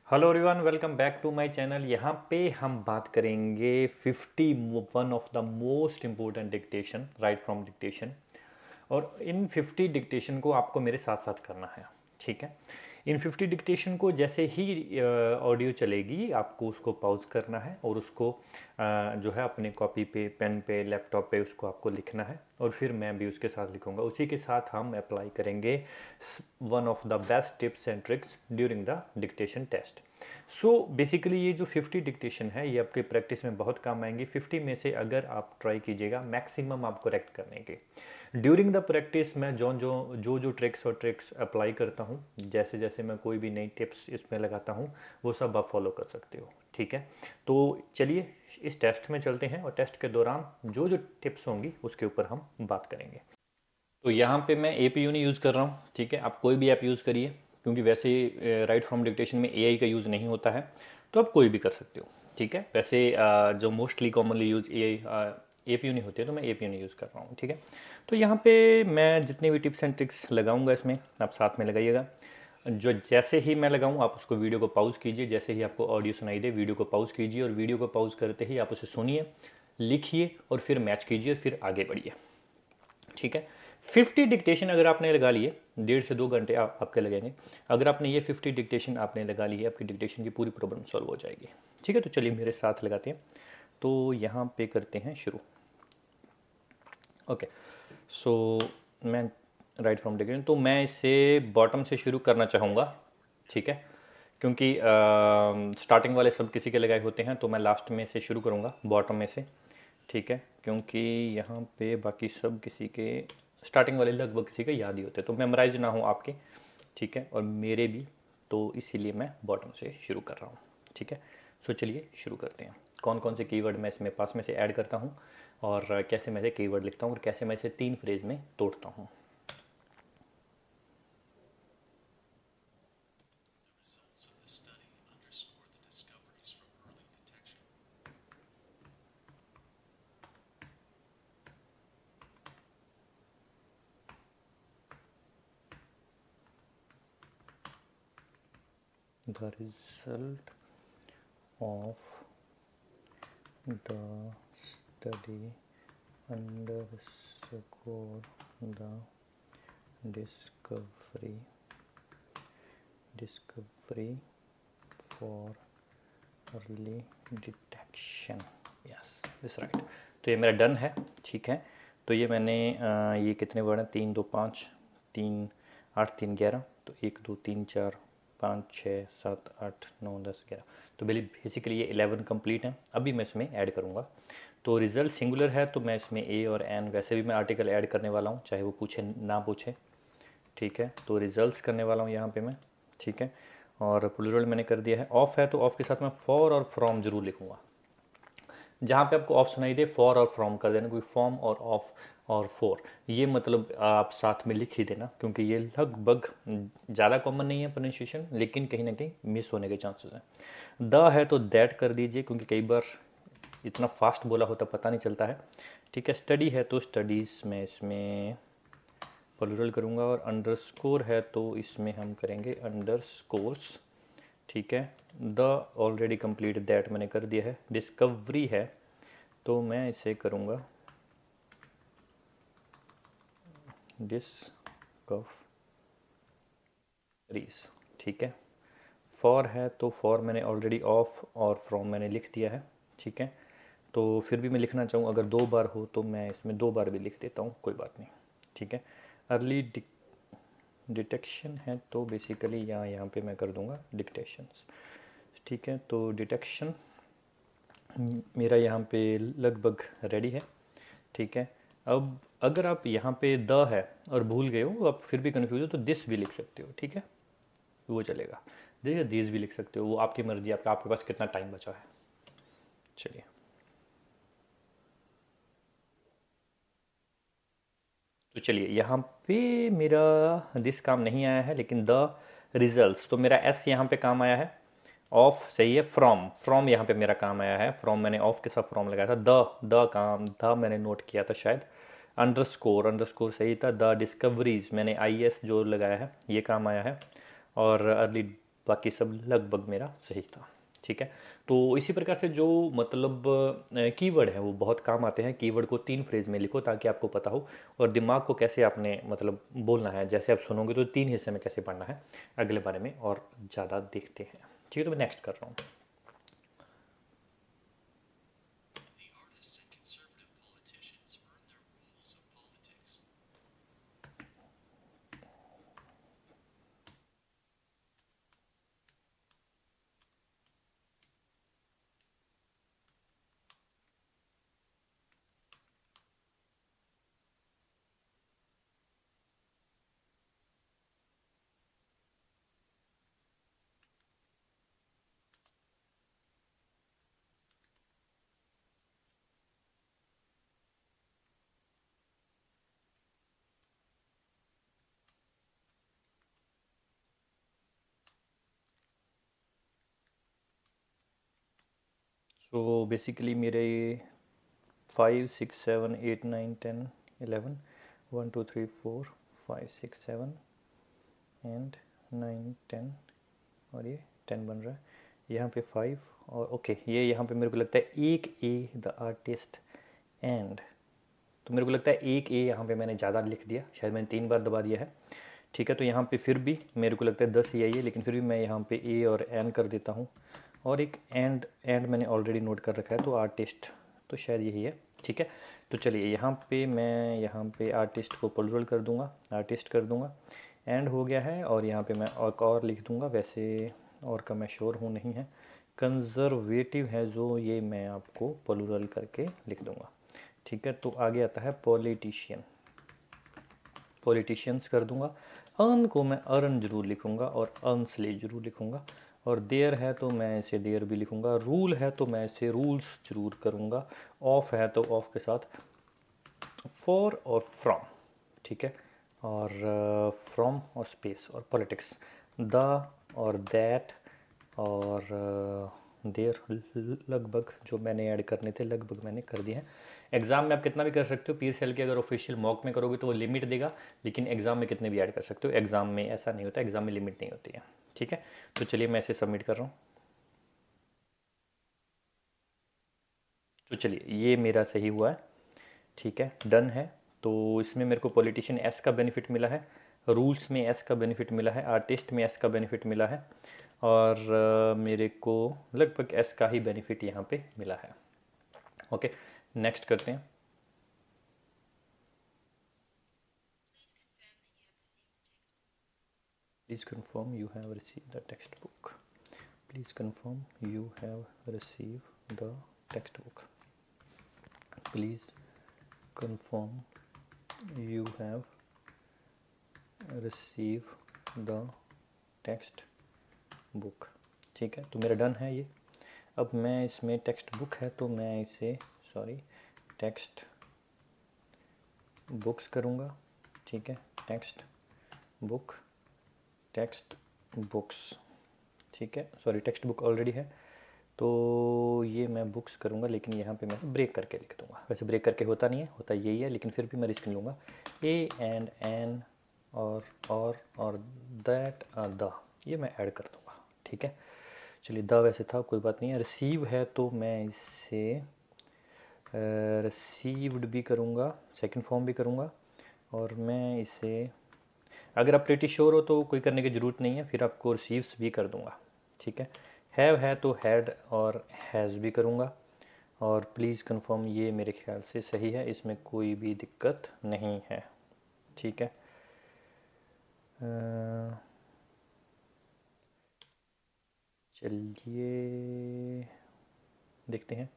Hello everyone, welcome back to my channel. यहाँ पे हम बात करेंगे 51 of the most important dictation, right from dictation. और इन 50 डिक्टेशन को आपको मेरे साथ साथ करना है, ठीक है। इन 50 डिक्टेशन को जैसे ही ऑडियो चलेगी आपको उसको पॉज करना है और उसको जो है अपने कॉपी पे, पेन पे, लैपटॉप पे उसको आपको लिखना है और फिर मैं भी उसके साथ लिखूंगा। उसी के साथ हम अप्लाई करेंगे one of the best tips and tricks during the dictation test. So basically ये जो 50 डिक्टेशन है ये आपके प्रैक्टिस में बहुत काम आएंगे। 50 में से अगर आप ट्राई कीजिएगा मैक्सिमम आप करेक्ट करने के। ड्यूरिंग द प्रैक्टिस मैं जो ट्रिक्स अप्लाई करता हूँ, जैसे जैसे मैं कोई भी नई टिप्स इसमें लगाता हूँ वो सब आप फॉलो कर सकते हो, ठीक है। तो चलिए इस टेस्ट में चलते हैं और टेस्ट के दौरान जो जो टिप्स होंगी उसके ऊपर हम बात करेंगे। तो यहाँ पे मैं ए पी यूनी यूज़ कर रहा हूँ, ठीक है। आप कोई भी ऐप यूज़ करिए क्योंकि वैसे राइट फ्रॉम डिक्टेशन में ए आई का यूज़ नहीं होता है, तो आप कोई भी कर सकते हो, ठीक है। वैसे जो mostly commonly use A P uni होती है तो मैं ए पी यूनी यूज़ कर रहा हूँ, ठीक है। तो यहाँ पे मैं जितनी भी टिप्स एंड ट्रिक्स लगाऊंगा इसमें आप साथ में लगाइएगा। जो जैसे ही मैं लगाऊं आप उसको वीडियो को पॉज कीजिए, जैसे ही आपको ऑडियो सुनाई दे वीडियो को पॉज कीजिए और वीडियो को पॉज करते ही आप उसे सुनिए, लिखिए और फिर मैच कीजिए, फिर आगे बढ़िए, ठीक है। 50 डिक्टेशन अगर आपने लगा लिए, 1.5 से 2 घंटे आपके लगेंगे। अगर आपने ये 50 डिक्टेशन आपने लगा ली है, आपकी डिक्टेशन की पूरी प्रॉब्लम सॉल्व हो जाएगी, ठीक है। तो चलिए मेरे साथ लगाते हैं। तो यहाँ पे करते हैं शुरू। ओके, सो मैं राइट फ्रॉम डिक्टेशन, तो मैं इसे बॉटम से शुरू करना चाहूँगा, ठीक है। क्योंकि स्टार्टिंग वाले सब किसी के लगाए होते हैं तो मैं लास्ट में से शुरू करूँगा, बॉटम में से, ठीक है। क्योंकि यहाँ पे बाकी सब किसी के स्टार्टिंग वाले लगभग किसी के याद ही होते हैं, तो मेमोराइज ना हो आपके, ठीक है, और मेरे भी, तो इसीलिए मैं बॉटम से शुरू कर रहा हूँ, ठीक है। सो चलिए शुरू करते हैं। कौन कौन से कीवर्ड मैं इसमें पास में से ऐड करता हूँ और कैसे मैं से कीवर्ड लिखता हूँ और कैसे मैं इसे 3 फ्रेज में तोड़ता हूँ। The result of the study underscore the discovery for early detection, yes this right. तो ये मेरा डन है, ठीक है। तो ये मैंने ये कितने वर्ड हैं, 3 2 5 3 8 3 11, तो 1 2 3 4 5 6 7 8 9 10 11, तो बेसिकली ये 11 कंप्लीट हैं। अभी मैं इसमें ऐड करूँगा। तो रिज़ल्ट सिंगुलर है तो मैं इसमें ए और एन, वैसे भी मैं आर्टिकल ऐड करने वाला हूँ चाहे वो पूछे ना पूछे, ठीक है। तो रिजल्ट्स करने वाला हूँ यहाँ पे मैं, ठीक है। और प्लूरल मैंने कर दिया है। ऑफ है तो ऑफ के साथ मैं फॉर और फ्रॉम जरूर लिखूँगा। जहाँ पे आपको ऑफ सुनाई दे फॉर और फ्रॉम कर देना, कोई फॉर्म और ऑफ और फोर, ये मतलब आप साथ में लिख ही देना, क्योंकि ये लगभग ज़्यादा कॉमन नहीं है प्रोनाउंसिएशन, लेकिन कहीं ना कहीं मिस होने के चांसेस हैं। द है तो दैट कर दीजिए, क्योंकि कई बार इतना फास्ट बोला होता पता नहीं चलता है, ठीक है। स्टडी है तो स्टडीज़ में इसमें प्लूरल करूँगा और अंडरस्कोर है तो इसमें हम करेंगे अंडरस्कोर्स, ठीक है। द ऑलरेडी कंप्लीट, दैट मैंने कर दिया है। डिस्कवरी है तो मैं इसे करूँगा डिस्कवरीज, ठीक है। फॉर है तो फॉर मैंने ऑलरेडी ऑफ और फ्रॉम मैंने लिख दिया है, ठीक है। तो फिर भी मैं लिखना चाहूँ अगर 2 बार हो तो मैं इसमें 2 बार भी लिख देता हूँ, कोई बात नहीं, ठीक है। अर्ली डिटेक्शन है तो बेसिकली यहाँ पे मैं कर दूँगा डिक्टेशंस, ठीक है। तो डिटेक्शन मेरा यहाँ पे लगभग रेडी है, ठीक है। अब अगर आप यहाँ पे द है और भूल गए हो, आप फिर भी कन्फ्यूज हो, तो दिस भी लिख सकते हो, ठीक है, वो चलेगा। देखिए दिस भी लिख सकते हो, वो आपकी मर्जी, आपके पास कितना टाइम बचा है। चलिए, तो चलिए यहाँ पे मेरा दिस काम नहीं आया है, लेकिन द रिजल्ट्स तो मेरा एस यहाँ पे काम आया है। ऑफ सही है। फ्रॉम फ्रॉम यहाँ पे मेरा काम आया है, फ्रॉम मैंने ऑफ के साथ फ्रॉम लगाया था। द काम द मैंने नोट किया था शायद। अंडरस्कोर अंडरस्कोर सही था। द डिस्कवरीज मैंने आई एस जो लगाया है, ये काम आया है। और अर्ली बाकी सब लगभग मेरा सही था। ठीक है, तो इसी प्रकार से जो मतलब कीवर्ड है वो बहुत काम आते हैं। कीवर्ड को 3 फ्रेज में लिखो ताकि आपको पता हो, और दिमाग को कैसे आपने मतलब बोलना है, जैसे आप सुनोगे तो 3 हिस्से में कैसे पढ़ना है अगले बारे में और ज़्यादा देखते हैं। ठीक है, तो मैं नेक्स्ट कर रहा हूँ। सो बेसिकली मेरे 5 6 7 8 9 10 11 1 2 3 4 5 6 7 एंड 9 10 और ये 10 बन रहा है, यहाँ पे 5 और ओके ये यहाँ पे मेरे को लगता है एक ए द आर्टिस्ट एंड, तो मेरे को लगता है एक ए यहाँ पे मैंने ज़्यादा लिख दिया, शायद मैंने 3 बार दबा दिया है। ठीक है, तो यहाँ पे फिर भी मेरे को लगता है 10 ही आई है, लेकिन फिर भी मैं यहाँ पे ए और एन कर देता हूँ, और एक एंड एंड मैंने ऑलरेडी नोट कर रखा है, तो आर्टिस्ट, तो शायद यही है। ठीक है, तो चलिए यहाँ पे मैं यहाँ पे आर्टिस्ट को पुलरोल कर दूँगा, आर्टिस्ट कर दूँगा, एंड हो गया है, और यहाँ पे मैं और लिख दूँगा, वैसे और का मैं श्योर हूँ नहीं है, कंजर्वेटिव है जो, ये मैं आपको पुलरल करके लिख दूँगा। ठीक है, तो आगे आता है पॉलिटिशियन, पॉलिटिशियंस कर दूंगा। अर्न को मैं अर्न जरूर लिखूंगा और अर्नस्ले जरूर लिखूंगा, और देयर है तो मैं इसे देयर भी लिखूंगा, रूल है तो मैं इसे रूल्स जरूर करूंगा, ऑफ है तो ऑफ के साथ फॉर और फ्रॉम। ठीक है, और फ्रॉम और स्पेस, और पॉलिटिक्स द और दैट और देयर, लगभग जो मैंने ऐड करने थे लगभग मैंने कर दिए हैं। एग्ज़ाम में आप कितना भी कर सकते हो, पीर सेल के अगर ऑफिशियल मॉक में करोगे तो वो लिमिट देगा, लेकिन एग्ज़ाम में कितने भी ऐड कर सकते हो, एग्ज़ाम में ऐसा नहीं होता, एग्ज़ाम में लिमिट नहीं होती है। ठीक है, तो चलिए मैं इसे सबमिट कर रहा हूँ। तो चलिए ये मेरा सही हुआ है। ठीक है, डन है। तो इसमें मेरे को पॉलिटिशियन एस का बेनिफिट मिला है, रूल्स में एस का बेनिफिट मिला है, आर्टिस्ट में एस का बेनिफिट मिला है, और मेरे को लगभग एस का ही बेनिफिट यहाँ पे मिला है। ओके, नेक्स्ट करते हैं। Please confirm you have receive the text book, please confirm you have receive the text book, please confirm you have receive the text book. ठीक है, तो मेरा डन है ये। अब मैं इसमें टेक्स्ट बुक है तो मैं इसे टेक्स्ट बुक्स करूँगा। ठीक है, टेक्स्ट बुक, टेक्स्ट बुक्स। ठीक है, टेक्स्ट बुक ऑलरेडी है तो ये मैं बुक्स करूँगा, लेकिन यहाँ पे मैं ब्रेक करके लिख दूँगा। वैसे ब्रेक करके होता नहीं है, होता यही है, लेकिन फिर भी मैं रिस्क लूँगा। ए एंड एन और दैट द, ये मैं ऐड कर दूँगा। ठीक है, चलिए द वैसे था, कोई बात नहीं है। रिसीव है तो मैं इसे रिसीव्ड भी करूँगा, सेकंड फॉर्म भी करूँगा, और मैं इसे, अगर आप प्रीटी श्योर हो तो कोई करने की ज़रूरत नहीं है, फिर आपको रिसीव्स भी कर दूँगा। ठीक है, हैव है तो हैड और हैज़ भी करूँगा, और प्लीज़ कंफर्म ये मेरे ख्याल से सही है, इसमें कोई भी दिक्कत नहीं है। ठीक है, चलिए देखते हैं।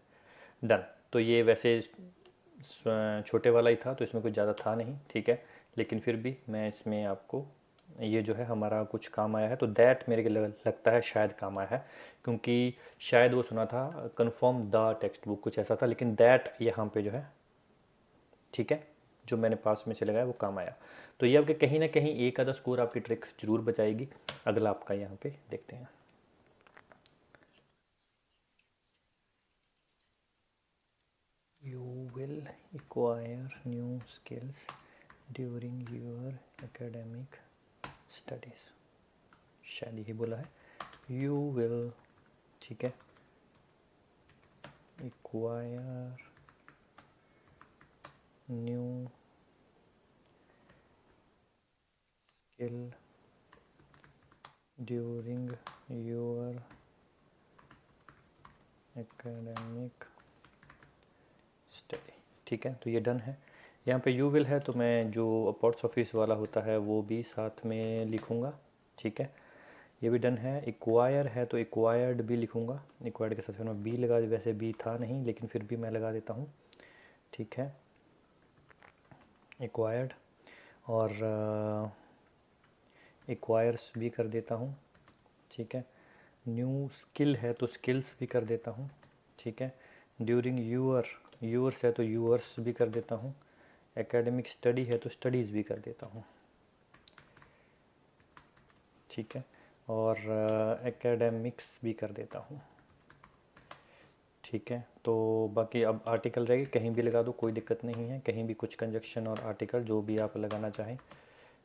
डन। तो ये वैसे छोटे वाला ही था तो इसमें कुछ ज़्यादा था नहीं। ठीक है, लेकिन फिर भी मैं इसमें आपको, ये जो है हमारा कुछ काम आया है, तो दैट मेरे को लगता है शायद काम आया है, क्योंकि शायद वो सुना था कंफर्म द टेक्स्ट बुक, कुछ ऐसा था, लेकिन दैट यहाँ पे जो है, ठीक है, जो मैंने पास में से लगाया वो काम आया। तो ये आपके कहीं ना कहीं एक आधा स्कोर आपकी ट्रिक जरूर बचाएगी। अगला आपका यहाँ पे देखते हैं। You will acquire new skills during your academic studies, शायद यही बोला है। यू विल, ठीक है, acquire new skill during your academic study, ठीक है। तो ये डन है। यहाँ पे यू विल है तो मैं जो पोस्ट ऑफिस वाला होता है वो भी साथ में लिखूँगा, ठीक है। ये भी डन है। एक्वायर है तो एक्वायर्ड भी लिखूँगा, एक्वायर्ड के साथ फिर मैं बी लगा, वैसे बी था नहीं लेकिन फिर भी मैं लगा देता हूँ, ठीक है, एक्वायर्ड। और एक्वायर्स भी कर देता हूँ, ठीक है। न्यू स्किल है तो स्किल्स भी कर देता हूँ, ठीक है। ड्यूरिंग यूअर्स है तो यूअर्स भी कर देता हूँ। एकेडमिक स्टडी है तो स्टडीज़ भी कर देता हूँ, ठीक है। और एकेडमिक्स भी कर देता हूँ, ठीक है। तो बाकी अब आर्टिकल रहेगी, कहीं भी लगा दो कोई दिक्कत नहीं है, कहीं भी कुछ कंजक्शन और आर्टिकल जो भी आप लगाना चाहें,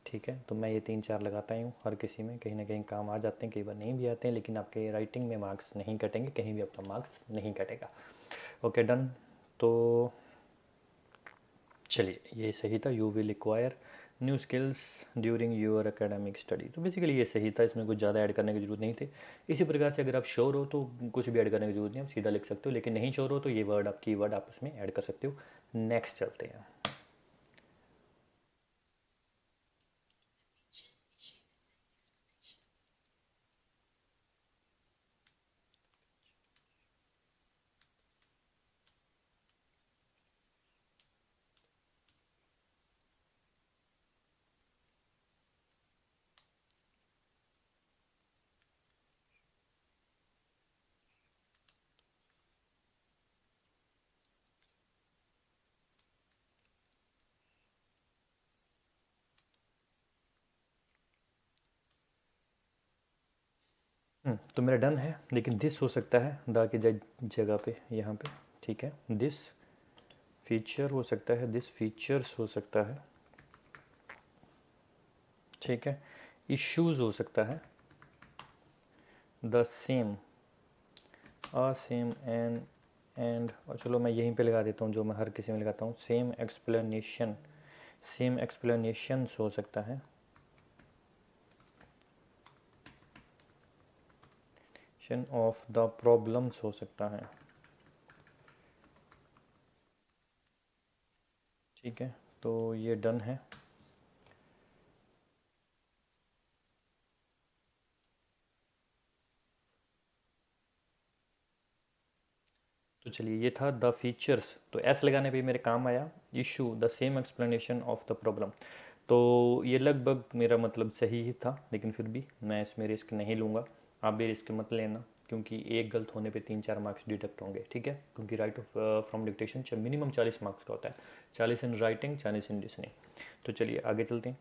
ठीक है। तो मैं ये 3-4 लगाता ही हूँ, हर किसी में कहीं ना कहीं काम आ जाते हैं, कई बार नहीं भी आते हैं, लेकिन आपके राइटिंग में मार्क्स नहीं कटेंगे, कहीं भी आपका मार्क्स नहीं कटेगा। Okay done. तो चलिए ये सही था, you will acquire new skills during your academic study. तो बेसिकली ये सही था, इसमें कुछ ज़्यादा ऐड करने की ज़रूरत नहीं थी। इसी प्रकार से अगर आप श्योर हो तो कुछ भी ऐड करने की ज़रूरत नहीं, आप सीधा लिख सकते हो, लेकिन नहीं श्योर हो तो ये वर्ड आप कीवर्ड आप उसमें ऐड कर सकते हो। नेक्स्ट चलते हैं। तो मेरा डन है, लेकिन दिस हो सकता है द की जगह पे यहाँ पे, ठीक है। दिस फीचर हो सकता है, दिस फीचर्स हो सकता है, ठीक है। इश्यूज़ हो सकता है, the same, a same and और चलो मैं यहीं पे लगा देता हूँ जो मैं हर किसी में लगाता हूँ, सेम एक्सप्लेनेशन, सेम एक्सप्लेनेशंस हो सकता है, ऑफ द प्रॉब्लम्स हो सकता है, ठीक है। तो ये डन है। तो चलिए ये था द फीचर्स, तो एस लगाने पे मेरे काम आया। Issue the same explanation of the problem, तो ये लगभग मेरा मतलब सही ही था, लेकिन फिर भी मैं इसमें रिस्क नहीं लूँगा। आप भी रिस्क मत लेना, क्योंकि एक गलत होने पे 3-4 मार्क्स डिडक्ट होंगे, ठीक है। क्योंकि right of from dictation minimum 40 marks का होता है, 40 इन राइटिंग, 40 इन लिसनिंग। तो चलिए आगे चलते हैं।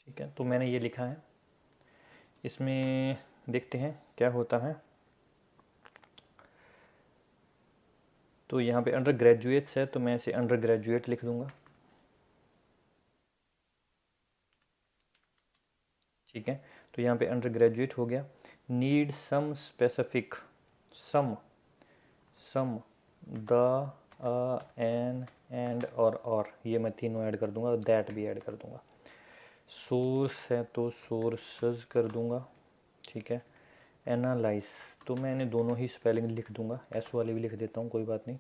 ठीक है, तो मैंने ये लिखा है, इसमें देखते हैं क्या होता है। तो यहाँ पे अंडर ग्रेजुएट्स है तो मैं इसे अंडर ग्रेजुएट लिख दूँगा, ठीक है। तो यहाँ पे अंडर ग्रेजुएट हो गया। Need some specific, some, some, the, an, and और ये मैं तीनों ऐड कर दूंगा, दैट भी ऐड कर दूंगा। सोर्स है तो सोर्सेज कर दूंगा, ठीक है। एनालाइज, तो मैं इन्हें दोनों ही स्पेलिंग लिख दूंगा, एस वाली भी लिख देता हूँ, कोई बात नहीं।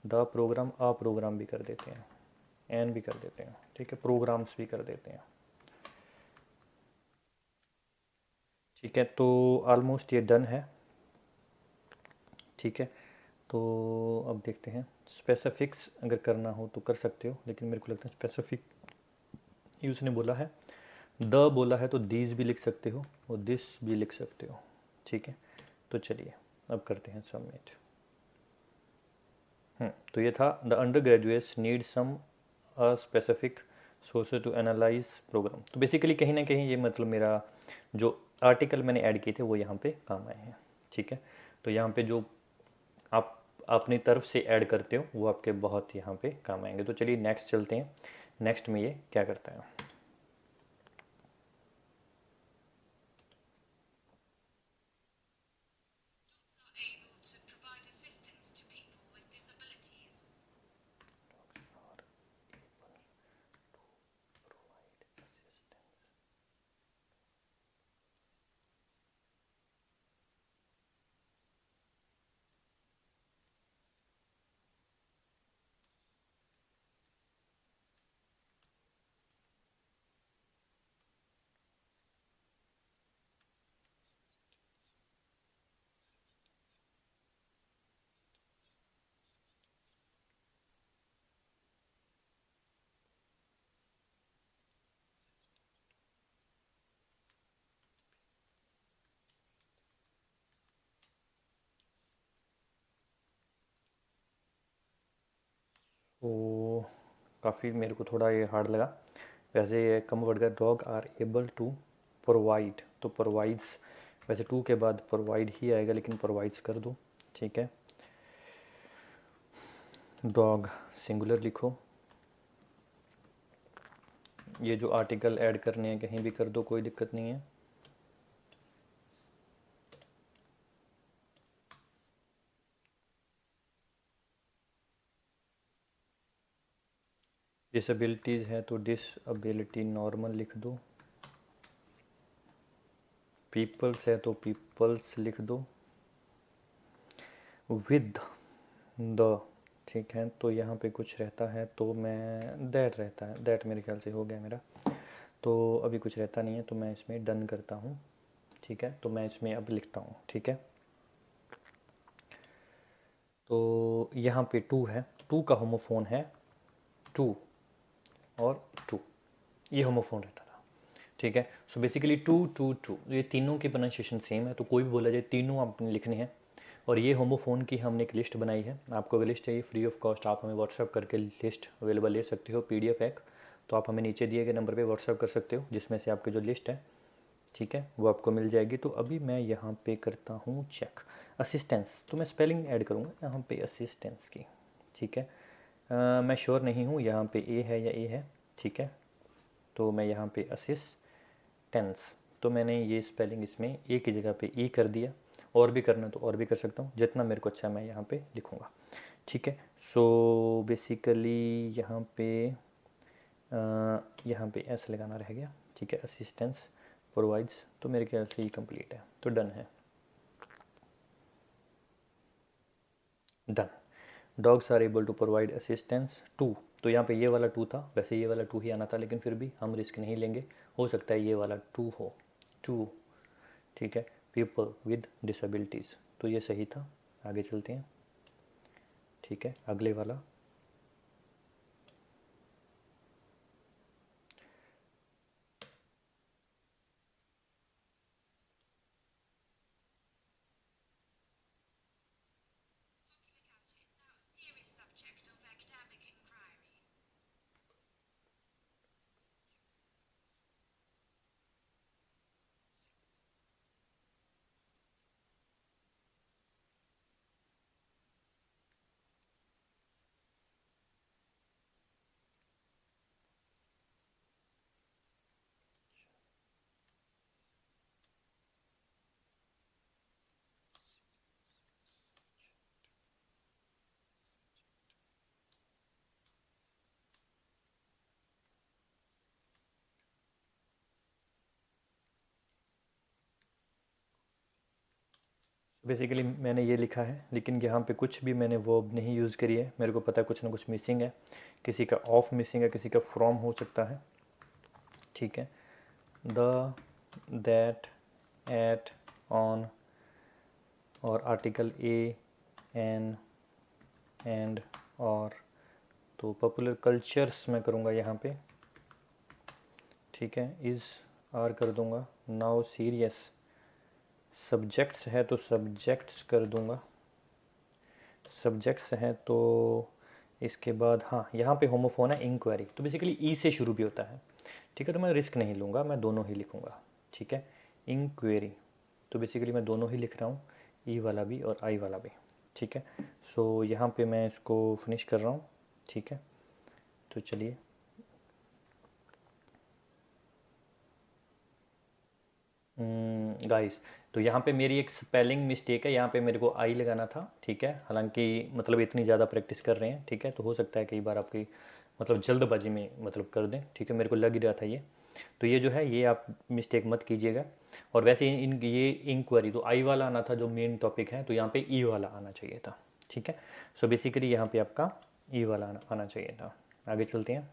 द प्रोग्राम अ प्रोग्राम भी कर देते हैं, एन भी कर देते हैं, ठीक है, प्रोग्राम्स भी कर देते हैं, ठीक है। तो ऑलमोस्ट ये डन है, ठीक है। तो अब देखते हैं, स्पेसिफिक्स अगर करना हो तो कर सकते हो, लेकिन मेरे को लगता है स्पेसिफिक ही उसने बोला है, द बोला है तो दीज भी लिख सकते हो और दिस भी लिख सकते हो, ठीक है। तो चलिए अब करते हैं सबमिट। तो ये था the undergraduates need some specific sources to analyse program. तो बेसिकली कहीं ना कहीं ये मतलब मेरा जो आर्टिकल मैंने ऐड किए थे वो यहाँ पे काम आए हैं, ठीक है। तो यहाँ पे जो आप अपनी तरफ से ऐड करते हो वो आपके बहुत यहाँ पे काम आएंगे। तो चलिए नेक्स्ट चलते हैं, नेक्स्ट में ये क्या करता है। तो काफ़ी मेरे को थोड़ा ये हार्ड लगा, वैसे ये कम वर्ड का, dog are able to provide, तो प्रोवाइड्स, वैसे टू के बाद प्रोवाइड ही आएगा लेकिन प्रोवाइड्स कर दो, ठीक है। डॉग सिंगुलर लिखो, ये जो आर्टिकल ऐड करने हैं कहीं भी कर दो, कोई दिक्कत नहीं है। डिसेबिलिटीज़ है तो डिसएबिलिटी नॉर्मल लिख दो, पीपल्स है तो पीपल्स लिख दो, विद द, ठीक है। तो यहाँ पे कुछ रहता है तो मैं दैट रहता है, दैट मेरे ख्याल से हो गया मेरा। तो अभी कुछ रहता नहीं है तो मैं इसमें डन करता हूँ, ठीक है। तो मैं इसमें अब लिखता हूँ, ठीक है। तो यहाँ पे टू है, टू का होमोफोन है टू और टू, ये होमोफोन रहता था, ठीक है। So basically to to to, ये तीनों की प्रोनाउंसिएशन सेम है, तो कोई भी बोला जाए तीनों आपने लिखने हैं। और ये होमोफोन की हमने एक लिस्ट बनाई है, आपको अगर लिस्ट चाहिए फ्री ऑफ कॉस्ट आप हमें व्हाट्सअप करके लिस्ट अवेलेबल ले सकते हो, PDF एक, तो आप हमें नीचे दिए गए नंबर पे व्हाट्सअप कर सकते हो, जिसमें से आपकी जो लिस्ट है, ठीक है, वो आपको मिल जाएगी। तो अभी मैं यहाँ पे करता हूँ चेक असिस्टेंस, तो मैं स्पेलिंग ऐड करूँगा यहाँ पे असिस्टेंस की, ठीक है। मैं श्योर नहीं हूँ यहाँ पे ए है या ए है, ठीक है। तो मैं यहाँ पे असिस्टेंस, तो मैंने ये स्पेलिंग इसमें ए की जगह पे ई कर दिया, और भी करना तो और भी कर सकता हूँ, जितना मेरे को अच्छा मैं यहाँ पे लिखूँगा, ठीक है। सो बेसिकली यहाँ पे एस लगाना रह गया, ठीक है। असिस्टेंस प्रोवाइड्स, तो मेरे ख्याल से ये कंप्लीट है, तो डन है, done. Dogs are able to provide assistance to, तो यहाँ पे ये वाला टू था, वैसे ये वाला टू ही आना था, लेकिन फिर भी हम रिस्क नहीं लेंगे, हो सकता है ये वाला टू हो, टू, ठीक है। पीपल विद डिसेबिलिटीज़, तो ये सही था, आगे चलते हैं, ठीक है। अगले वाला, बेसिकली मैंने ये लिखा है, लेकिन यहाँ पे कुछ भी मैंने वर्ब नहीं यूज़ करी है। मेरे को पता है कुछ ना कुछ मिसिंग है, किसी का ऑफ मिसिंग है, किसी का फ्रॉम हो सकता है। ठीक है, द, दैट, एट, ऑन और आर्टिकल ए, एन, एंड, और। तो पॉपुलर कल्चर्स मैं करूँगा यहाँ पे। ठीक है, इज़, आर कर दूँगा। नाउ सीरियस, सब्जेक्ट्स है तो सब्जेक्ट्स कर दूँगा। सब्जेक्ट्स हैं तो इसके बाद हाँ, यहाँ पे होमोफोन है इंक्वायरी, तो बेसिकली ई से शुरू भी होता है। ठीक है, तो मैं रिस्क नहीं लूँगा, मैं दोनों ही लिखूँगा। ठीक है, इंक्वायरी, तो बेसिकली मैं दोनों ही लिख रहा हूँ, ई वाला भी और आई वाला भी। ठीक है, सो यहाँ पे मैं इसको फिनिश कर रहा हूँ। ठीक है, तो चलिए। गाइस, तो यहाँ पे मेरी एक स्पेलिंग मिस्टेक है, यहाँ पे मेरे को आई लगाना था। ठीक है, हालांकि मतलब इतनी ज़्यादा प्रैक्टिस कर रहे हैं। ठीक है, तो हो सकता है कई बार आपकी मतलब जल्दबाजी में मतलब कर दें। ठीक है, मेरे को लग ही रहा था ये। तो ये जो है ये आप मिस्टेक मत कीजिएगा। और वैसे इन ये इंक्वायरी तो आई वाला आना था जो मेन टॉपिक है, तो यहाँ पे ई वाला आना चाहिए था। ठीक है, सो बेसिकली यहाँ पे आपका ई वाला आना चाहिए था। आगे चलते हैं।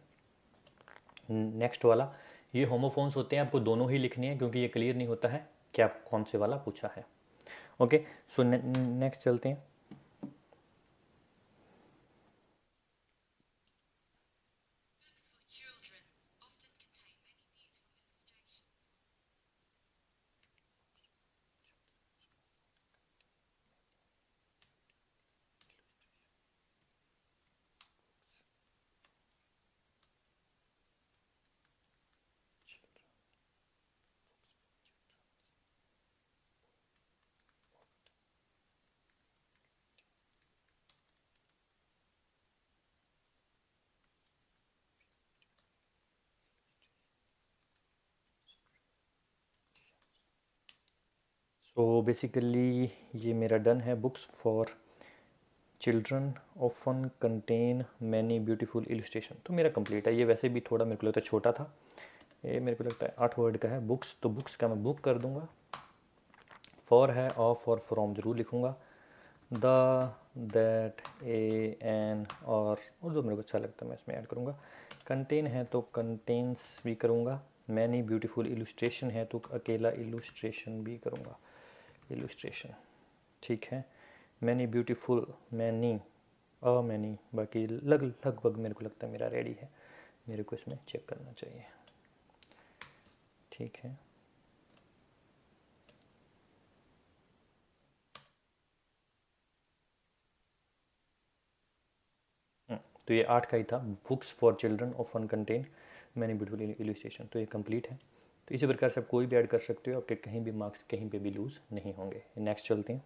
नेक्स्ट वाला, ये होमोफोन्स होते हैं, आपको दोनों ही लिखनी है क्योंकि ये क्लियर नहीं होता है कि आप कौन से वाला पूछा है। ओके, सो नेक्स्ट चलते हैं। सो बेसिकली ये मेरा डन है। Books for children often contain many beautiful illustration, तो मेरा कंप्लीट है। ये वैसे भी थोड़ा मेरे को लगता है छोटा था, ये मेरे को लगता है 8 वर्ड का है। बुक्स, तो बुक्स का मैं बुक कर दूंगा। फॉर है, ऑफ और फ्रॉम ज़रूर लिखूँगा। द, दैट, ए, एन और जो मेरे को अच्छा लगता है मैं इसमें ऐड करूँगा। कंटेन है तो कंटेन्स भी करूँगा। मैनी ब्यूटीफुल इलस्ट्रेशन है तो अकेला इलस्ट्रेशन भी करूँगा, इलस्ट्रेशन। ठीक है, मैनी ब्यूटीफुल, मैनी, मैनी, बाकी लगभग मेरे को लगता है मेरा रेडी है। मेरे को इसमें चेक करना चाहिए। ठीक है, तो ये 8 का ही था। Books for children often contain many beautiful illustration, तो ये कंप्लीट है। तो इसी प्रकार से आप कोई भी ऐड कर सकते हो, आपके कहीं भी मार्क्स कहीं पे भी लूज़ नहीं होंगे। नेक्स्ट चलते हैं।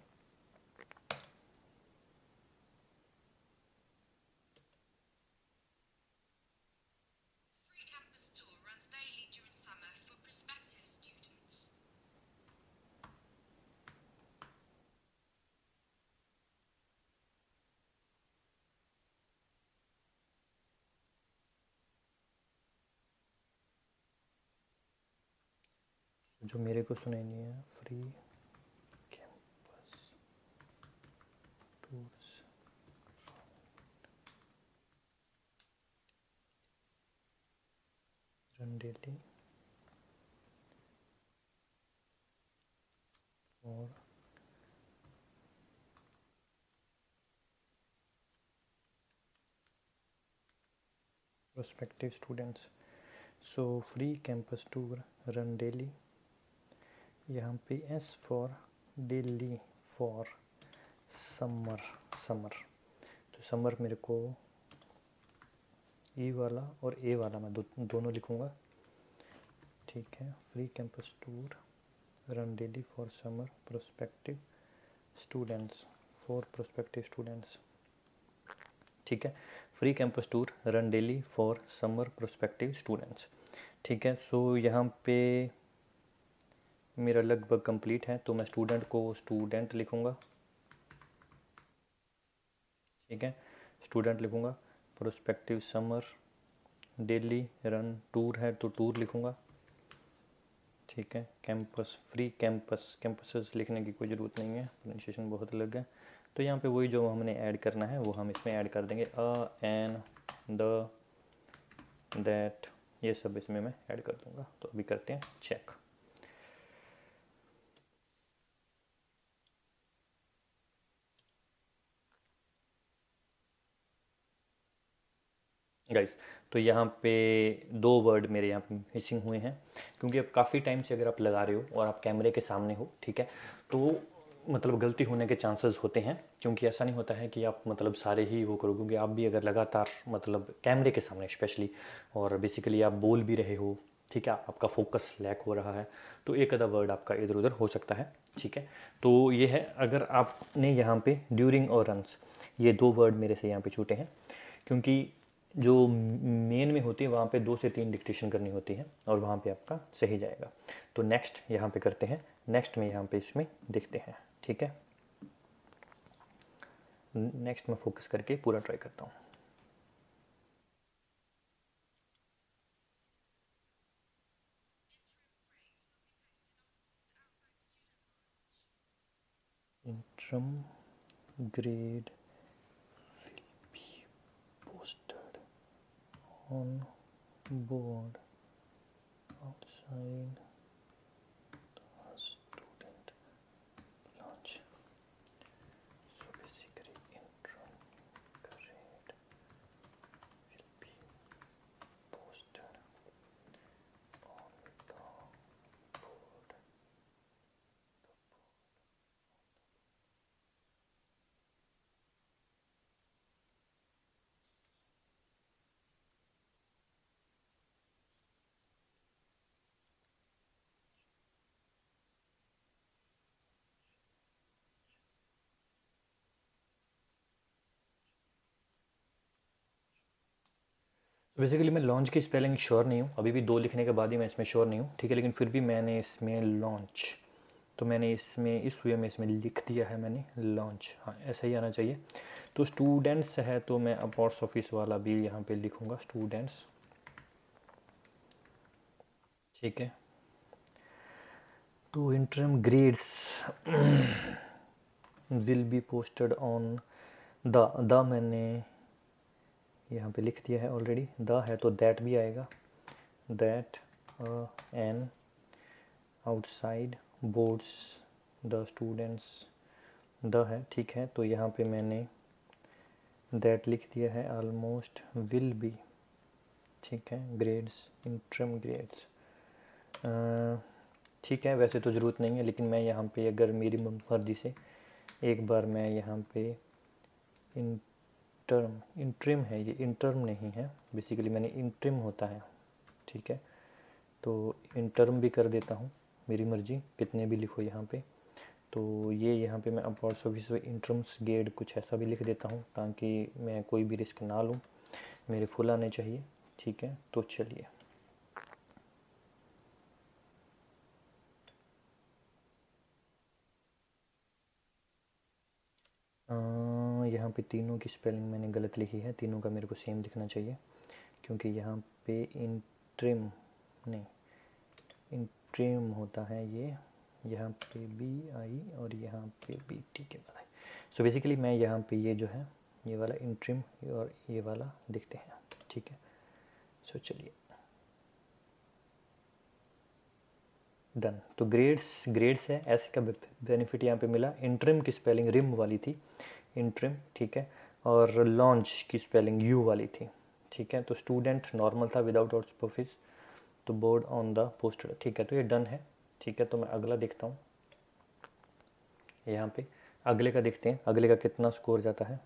जो मेरे को सुनाई नहीं है, free campus tours run daily और prospective students। So free campus tour run daily, यहाँ पे S for daily, for summer, summer, तो समर मेरे को ई वाला और ए वाला मैं दोनों लिखूँगा। ठीक है, free campus tour run daily for summer prospective students, for prospective students. ठीक है, free campus tour run daily for summer prospective students. ठीक है, सो यहाँ पे मेरा लगभग कंप्लीट है, तो मैं स्टूडेंट को स्टूडेंट लिखूँगा। ठीक है, स्टूडेंट लिखूँगा। Prospective summer daily run tour है तो टूर लिखूँगा। ठीक है। कैंपस, फ्री कैंपस, कैंपसेस लिखने की कोई ज़रूरत नहीं है, प्रोनाउंसिएशन बहुत अलग है। तो यहाँ पे वही जो हमने ऐड करना है वो हम इसमें ऐड कर देंगे, अ, एन, द, दैट, ये सब इसमें मैं ऐड कर दूँगा। तो अभी करते हैं चेक। गाइस, तो यहाँ पे 2 वर्ड मेरे यहाँ पे मिसिंग हुए हैं, क्योंकि अब काफ़ी टाइम से अगर आप लगा रहे हो और आप कैमरे के सामने हो, ठीक है, तो मतलब गलती होने के चांसेस होते हैं, क्योंकि ऐसा नहीं होता है कि आप मतलब सारे ही वो करो, क्योंकि आप भी अगर लगातार मतलब कैमरे के सामने स्पेशली और बेसिकली आप बोल भी रहे हो, ठीक है, आपका फोकस लैक हो रहा है, तो एक आधा वर्ड आपका इधर उधर हो सकता है, ठीक है। तो ये है, अगर आपने यहाँ पे ड्यूरिंग और रन्स, ये 2 वर्ड मेरे से यहाँ पे छूटे हैं, क्योंकि जो मेन में होती है वहाँ पे 2 से 3 डिक्टेशन करनी होती है और वहाँ पे आपका सही जाएगा। तो नेक्स्ट यहाँ पे करते हैं, नेक्स्ट में यहाँ पे इसमें देखते हैं, ठीक है। नेक्स्ट में फोकस करके पूरा ट्राई करता हूँ। इंट्रम grade will be posted on board outside the student launch. So basically interim grade will be posted on the board. Basically मैं लॉन्च की स्पेलिंग श्योर नहीं हूँ, अभी भी 2 लिखने के बाद ही मैं इसमें श्योर नहीं हूँ, ठीक है, लेकिन फिर भी मैंने इसमें लॉन्च, तो मैंने इसमें इस वे में इसमें लिख दिया है मैंने लॉन्च, हाँ ऐसा ही आना चाहिए। तो स्टूडेंट्स है तो मैं अपॉस्ट्रोफी वाला भी यहाँ पे लिखूँगा, स्टूडेंट्स, ठीक है। तो interim grades will be posted on the मैंने यहाँ पे लिख दिया है ऑलरेडी, द है तो दैट भी आएगा, that an outside boards the students, the है, ठीक है। तो यहाँ पे मैंने दैट लिख दिया है, ऑलमोस्ट विल बी, ठीक है, ग्रेड्स, इंटरम ग्रेड्स, ठीक है, वैसे तो ज़रूरत नहीं है, लेकिन मैं यहाँ पे अगर मेरी मर्जी से एक बार मैं यहाँ पे इंट्रिम है, ये इंटर्म नहीं है, बेसिकली मैंने इंट्रिम होता है, ठीक है, तो इंटर्म भी कर देता हूँ, मेरी मर्जी कितने भी लिखो यहाँ पे। तो ये यहाँ पे मैं अपॉस्ट्रोफी इंटरम्स गेड कुछ ऐसा भी लिख देता हूँ, ताकि मैं कोई भी रिस्क ना लूँ, मेरे फुल आने चाहिए, ठीक है। तो चलिए यहाँ पे तीनों की स्पेलिंग मैंने गलत लिखी है, तीनों का मेरे को सेम दिखना चाहिए, क्योंकि यहाँ पे इंट्रिम नहीं, इंट्रिम होता है ये, यहाँ पे बी आई और यहाँ पे बी, ठीक है बताइए। सो बेसिकली मैं यहाँ पे ये जो है ये वाला इंट्रिम और ये वाला देखते हैं, ठीक है। सो चलिए डन। तो ग्रेड्स है, ऐसे का बेनिफिट यहाँ पे मिला। इंट्रिम की स्पेलिंग रिम वाली थी, इंट्रिम, ठीक है, और लॉन्च की स्पेलिंग यू वाली थी, ठीक है। तो स्टूडेंट नॉर्मल था विदाउट ऑर्थोग्राफिस, तो बोर्ड ऑन द पोस्टर, ठीक है। तो ये डन है, ठीक है। तो मैं अगला देखता हूँ, यहाँ पे अगले का देखते हैं, अगले का कितना स्कोर जाता है।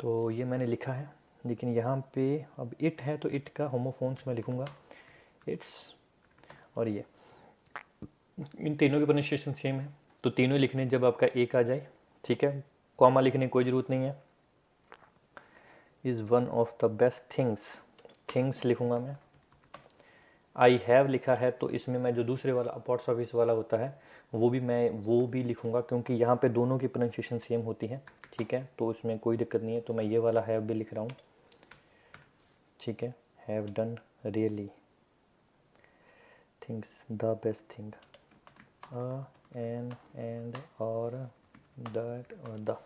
तो ये मैंने लिखा है, लेकिन यहाँ पे अब इट है तो इट का होमोफोन्स में लिखूँगा इट्स, और ये इन तीनों की प्रोनाउंसिएशन सेम है, तो तीनों लिखने जब आपका एक आ जाए, ठीक है, कॉमा लिखने की कोई ज़रूरत नहीं है। Is one of the best things, things लिखूँगा मैं। आई हैव लिखा है तो इसमें मैं जो दूसरे वाला अपॉस्ट्रोफी वाला होता है वो भी लिखूँगा, क्योंकि यहाँ पे दोनों की प्रोनाउंसिएशन सेम होती है, ठीक है, तो इसमें कोई दिक्कत नहीं है, तो मैं ये वाला हैव भी लिख रहा हूँ, ठीक है। Have done really things the best thing, and और दैट और द,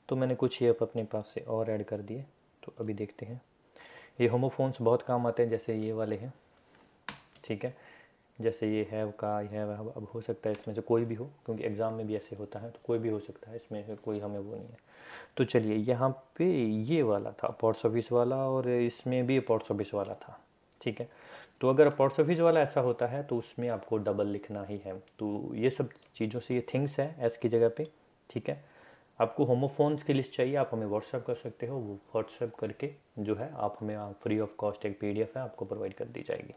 तो मैंने कुछ ये अपने पास से और ऐड कर दिए। तो अभी देखते हैं, ये होमोफोन्स बहुत काम आते हैं, जैसे ये वाले हैं, ठीक है, जैसे ये हैव का आई हैव, अब हो सकता है इसमें से कोई भी हो, क्योंकि एग्ज़ाम में भी ऐसे होता है, तो कोई भी हो सकता है, इसमें से कोई हमें वो नहीं है। तो चलिए यहाँ पे ये वाला था अपॉस्ट्रोफी वाला, और इसमें भी अपॉस्ट्रोफी वाला था, ठीक है। तो अगर अपॉस्ट्रोफी वाला ऐसा होता है तो उसमें आपको डबल लिखना ही है। तो ये सब चीज़ों से ये थिंग्स है एस की जगह पे, ठीक है। आपको होमोफोन्स की लिस्ट चाहिए, आप हमें व्हाट्सएप कर सकते हो, वो व्हाट्सएप करके जो है आप हमें फ्री ऑफ कॉस्ट एक PDF है आपको प्रोवाइड कर दी जाएगी,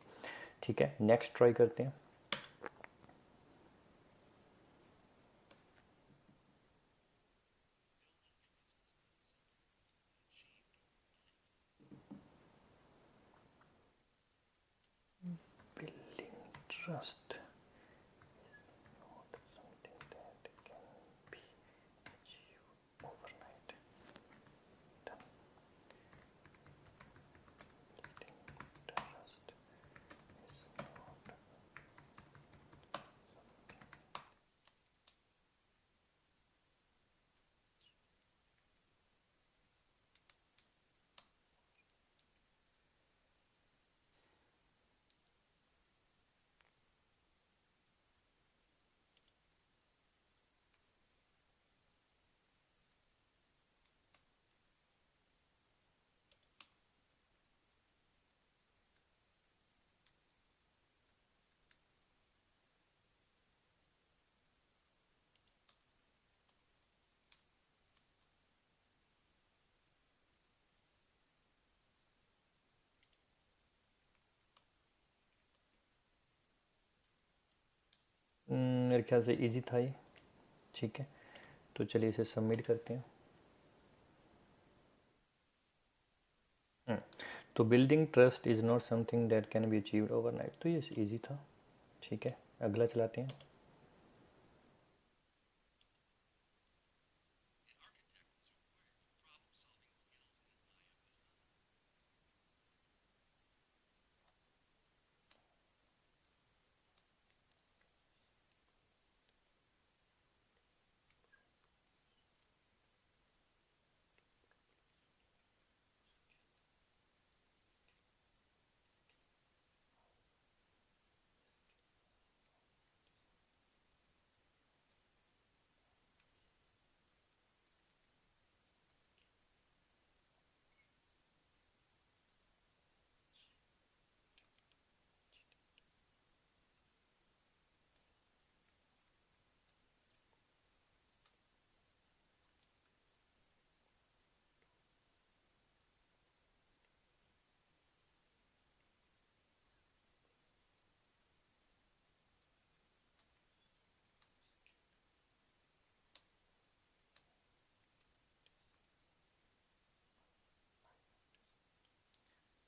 ठीक है। नेक्स्ट ट्राई करते हैं। Building trust not something that can be achieved overnight. Done. Building trust is not मेरे ख्याल से इजी था ये, ठीक है। तो चलिए इसे सबमिट करते हैं। तो building trust is not something that can be achieved overnight, तो ये इजी था, ठीक है। अगला चलाते हैं।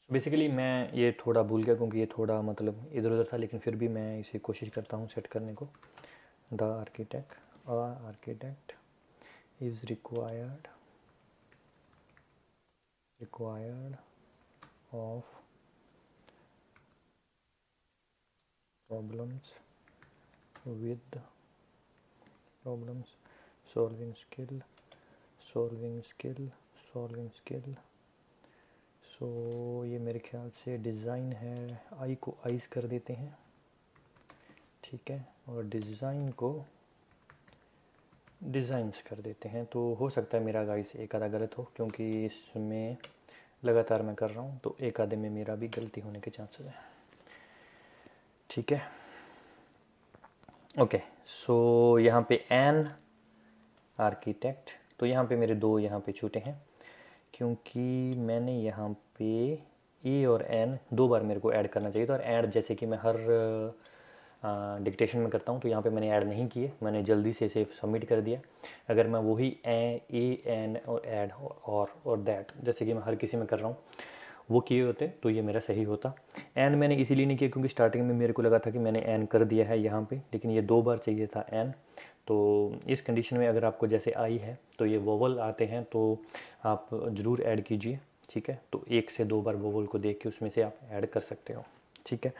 बेसिकली मैं ये थोड़ा भूल गया, क्योंकि ये थोड़ा मतलब इधर उधर था, लेकिन फिर भी मैं इसे कोशिश करता हूँ सेट करने को। The architect is required of problems with problems solving skill so ये मेरे ख्याल से डिज़ाइन है, आई को आइज़ कर देते हैं, ठीक है, और डिज़ाइन को डिज़ाइंस कर देते हैं। तो हो सकता है मेरा गाइस एक आधा गलत हो, क्योंकि इसमें लगातार मैं कर रहा हूँ, तो एक आधे में मेरा भी गलती होने के चांसेस हैं, ठीक है। ओके, सो यहाँ पे एन आर्किटेक्ट, तो यहाँ पे मेरे दो यहाँ पे छूटे हैं, क्योंकि मैंने यहाँ पे ए और एन 2 बार मेरे को ऐड करना चाहिए था, और ऐड जैसे कि मैं हर डिक्टेशन में करता हूँ, तो यहाँ पे मैंने ऐड नहीं किए, मैंने जल्दी से इसे सबमिट कर दिया। अगर मैं वही ए एन और ऐड और दैट जैसे कि मैं हर किसी में कर रहा हूँ वो किए होते तो ये मेरा सही होता। एन मैंने इसीलिए नहीं किया क्योंकि स्टार्टिंग में मेरे को लगा था कि मैंने एन कर दिया है यहाँ पे, लेकिन ये 2 बार चाहिए था एन। तो इस कंडीशन में अगर आपको जैसे आई है तो ये वोवल आते हैं तो आप ज़रूर ऐड कीजिए, ठीक है। तो 1 से 2 बार वोवल को देख के उसमें से आप ऐड कर सकते हो, ठीक है।